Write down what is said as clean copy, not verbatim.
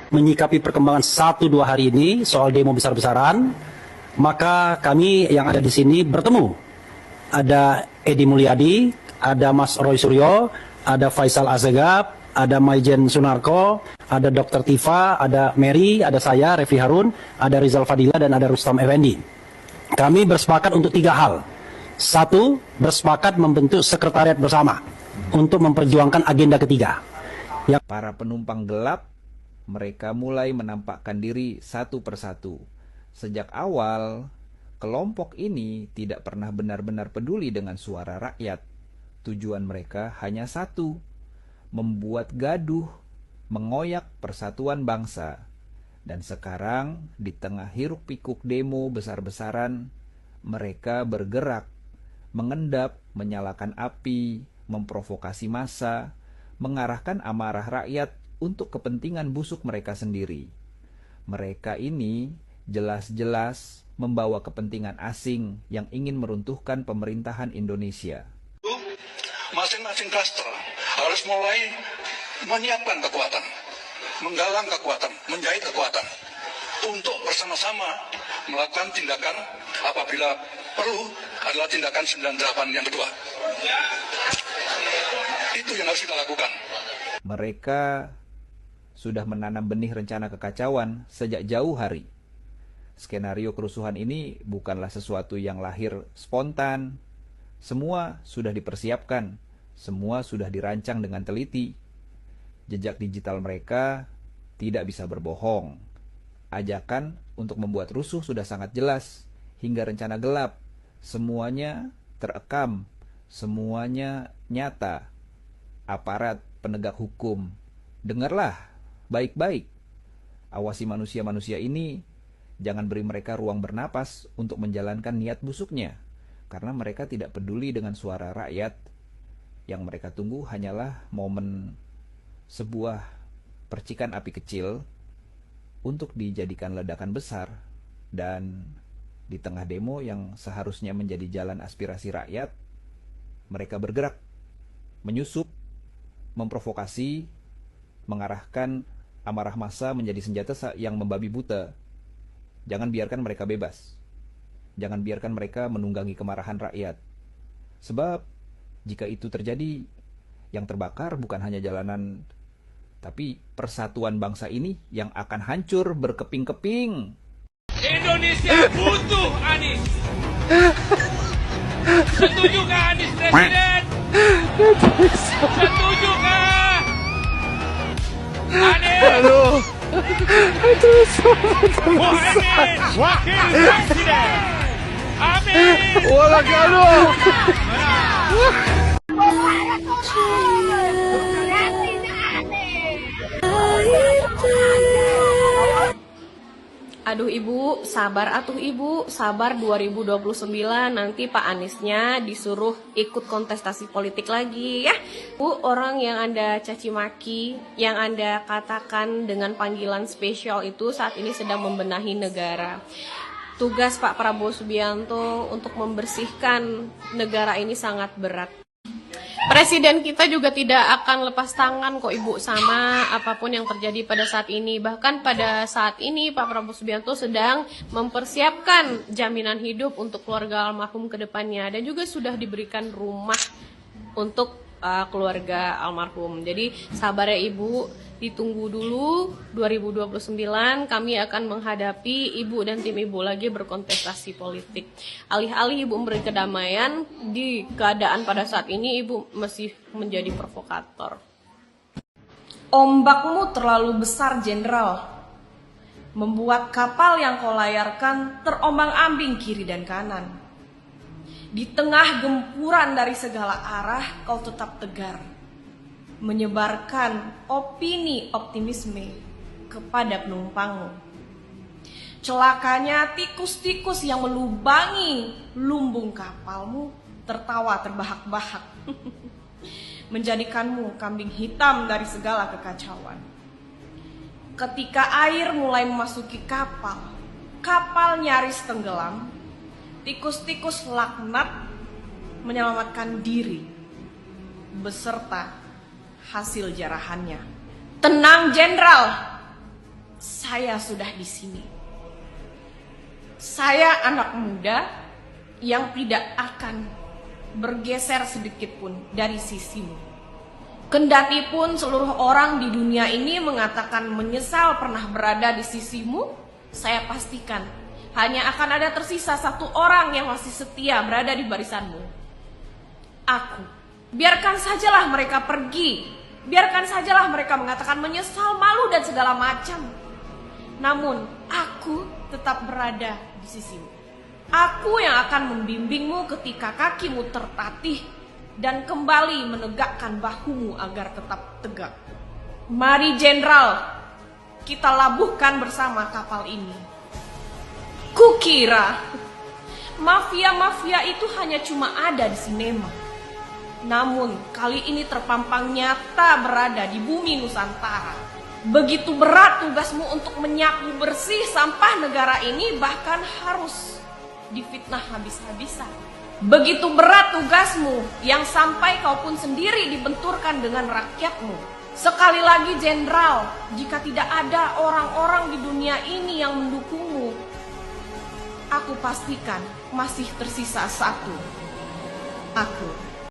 menyikapi perkembangan 1-2 hari ini soal demo besar-besaran, maka kami yang ada di sini bertemu. Ada Edi Mulyadi, ada Mas Roy Suryo, ada Faisal Azegab, ada Maijen Sunarko, ada Dr. Tifa, ada Mary, ada saya, Refli Harun, ada Rizal Fadila, dan ada Rustam Effendi. Kami bersepakat untuk 3 hal. 1, bersepakat membentuk sekretariat bersama untuk memperjuangkan agenda ketiga. Para penumpang gelap, mereka mulai menampakkan diri satu persatu. Sejak awal, kelompok ini tidak pernah benar-benar peduli dengan suara rakyat. Tujuan mereka hanya satu, membuat gaduh, mengoyak persatuan bangsa. Dan sekarang, di tengah hiruk-pikuk demo besar-besaran, mereka bergerak, mengendap, menyalakan api, memprovokasi massa, mengarahkan amarah rakyat untuk kepentingan busuk mereka sendiri. Mereka ini jelas-jelas membawa kepentingan asing yang ingin meruntuhkan pemerintahan Indonesia. Masing-masing klaster harus mulai menyiapkan kekuatan, menggalang kekuatan, menjahit kekuatan untuk bersama-sama melakukan tindakan apabila perlu adalah tindakan 98 yang kedua. Itu yang harus kita lakukan. Mereka sudah menanam benih rencana kekacauan sejak jauh hari. Skenario kerusuhan ini bukanlah sesuatu yang lahir spontan. Semua sudah dipersiapkan, semua sudah dirancang dengan teliti. Jejak digital mereka tidak bisa berbohong. Ajakan untuk membuat rusuh sudah sangat jelas, hingga rencana gelap. Semuanya terekam, semuanya nyata. Aparat penegak hukum, dengarlah baik-baik. Awasi manusia-manusia ini, jangan beri mereka ruang bernapas untuk menjalankan niat busuknya, karena mereka tidak peduli dengan suara rakyat. Yang mereka tunggu hanyalah momen sebuah percikan api kecil untuk dijadikan ledakan besar. Dan di tengah demo yang seharusnya menjadi jalan aspirasi rakyat, mereka bergerak, menyusup, memprovokasi, mengarahkan amarah massa menjadi senjata yang membabi buta. Jangan biarkan mereka bebas. Jangan biarkan mereka menunggangi kemarahan rakyat. Sebab jika itu terjadi, yang terbakar bukan hanya jalanan, tapi persatuan bangsa ini yang akan hancur berkeping-keping. Indonesia butuh Anies. Setujukah Anies presiden? Setujukah? Anies. Aduh. Muhaimin wakil presiden. Amin. Wala aduh. Aduh ibu, sabar atuh ibu, sabar 2029 nanti Pak Aniesnya disuruh ikut kontestasi politik lagi ya. Bu, orang yang Anda caci maki, yang Anda katakan dengan panggilan spesial itu saat ini sedang membenahi negara. Tugas Pak Prabowo Subianto untuk membersihkan negara ini sangat berat. Presiden kita juga tidak akan lepas tangan kok ibu sama apapun yang terjadi pada saat ini. Bahkan pada saat ini Pak Prabowo Subianto sedang mempersiapkan jaminan hidup untuk keluarga almarhum ke depannya. Dan juga sudah diberikan rumah untuk keluarga almarhum. Jadi sabar ya ibu, ditunggu dulu 2029 kami akan menghadapi ibu dan tim ibu lagi berkontestasi politik. Alih-alih ibu memberi kedamaian, di keadaan pada saat ini ibu masih menjadi provokator. Ombakmu terlalu besar, Jenderal, membuat kapal yang kau layarkan terombang-ambing kiri dan kanan. Di tengah gempuran dari segala arah, kau tetap tegar, menyebarkan opini optimisme kepada penumpangmu. Celakanya tikus-tikus yang melubangi lumbung kapalmu tertawa terbahak-bahak, menjadikanmu kambing hitam dari segala kekacauan. Ketika air mulai memasuki kapal, kapal nyaris tenggelam, tikus-tikus laknat menyelamatkan diri beserta hasil jarahannya. Tenang, Jenderal, saya sudah di sini. Saya anak muda yang tidak akan bergeser sedikit pun dari sisimu. Kendati pun seluruh orang di dunia ini mengatakan menyesal pernah berada di sisimu, saya pastikan hanya akan ada tersisa satu orang yang masih setia berada di barisanmu. Aku. Biarkan sajalah mereka pergi. Biarkan sajalah mereka mengatakan menyesal, malu dan segala macam. Namun aku tetap berada di sisimu. Aku yang akan membimbingmu ketika kakimu tertatih dan kembali menegakkan bahumu agar tetap tegak. Mari Jenderal, kita labuhkan bersama kapal ini. Kukira mafia-mafia itu hanya cuma ada di sinema. Namun kali ini terpampang nyata berada di bumi Nusantara. Begitu berat tugasmu untuk menyapu bersih sampah negara ini, bahkan harus difitnah habis-habisan. Begitu berat tugasmu yang sampai kau pun sendiri dibenturkan dengan rakyatmu. Sekali lagi Jenderal, jika tidak ada orang-orang di dunia ini yang mendukungmu, aku pastikan masih tersisa satu. Aku.